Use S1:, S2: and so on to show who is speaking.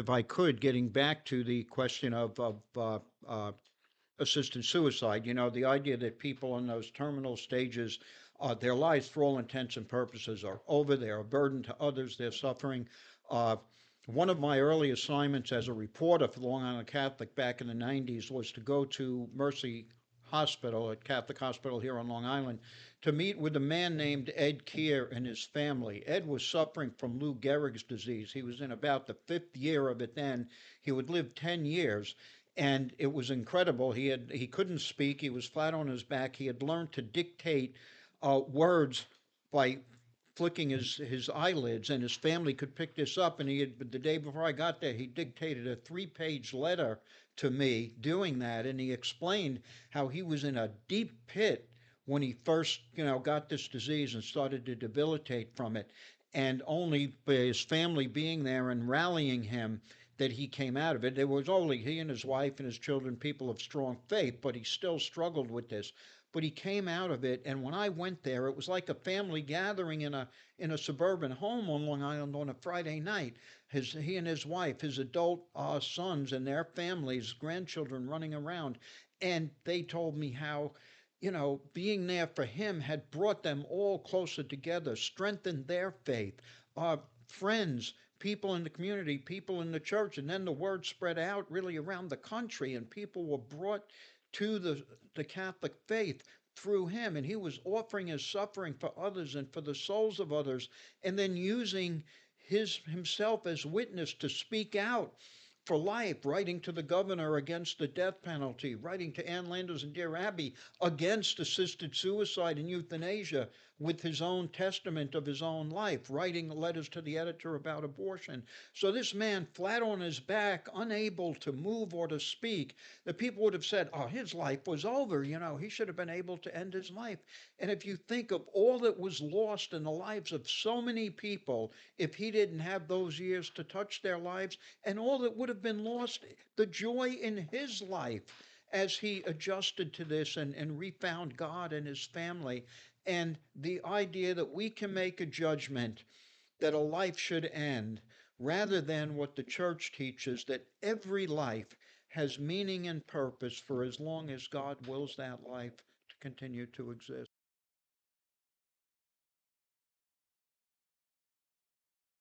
S1: if I could, getting back to the question of assisted suicide. The idea that people in those terminal stages, their lives, for all intents and purposes, are over. They're a burden to others. They're suffering. Uh, One of my early assignments as a reporter for the Long Island Catholic back in the 90s was to go to Mercy Hospital, at Catholic Hospital here on Long Island, to meet with a man named Ed Keir and his family. Ed was suffering from Lou Gehrig's disease. He was in about the fifth year of it then. He would live 10 years, and it was incredible. He couldn't speak. He was flat on his back. He had learned to dictate words by flicking his eyelids, and his family could pick this up. And the day before I got there, he dictated a 3-page letter to me doing that, and he explained how he was in a deep pit when he first, got this disease and started to debilitate from it. And only by his family being there and rallying him that he came out of it. There was only he and his wife and his children, people of strong faith, but he still struggled with this. But he came out of it, and when I went there, it was like a family gathering in a suburban home on Long Island on a Friday night. He and his wife, his adult sons and their families, grandchildren running around, and they told me how being there for him had brought them all closer together, strengthened their faith. Friends, people in the community, people in the church, and then the word spread out really around the country, and people were brought to the Catholic faith through him. And he was offering his suffering for others and for the souls of others, and then using himself as witness to speak out for life, writing to the governor against the death penalty, writing to Ann Landers and Dear Abby against assisted suicide and euthanasia with his own testament of his own life, writing letters to the editor about abortion. So this man, flat on his back, unable to move or to speak, the people would have said, oh, his life was over. He should have been able to end his life. And if you think of all that was lost in the lives of so many people, if he didn't have those years to touch their lives, and all that would have been lost, the joy in his life as he adjusted to this and refound God and his family, and the idea that we can make a judgment that a life should end, rather than what the church teaches, that every life has meaning and purpose for as long as God wills that life to continue to exist.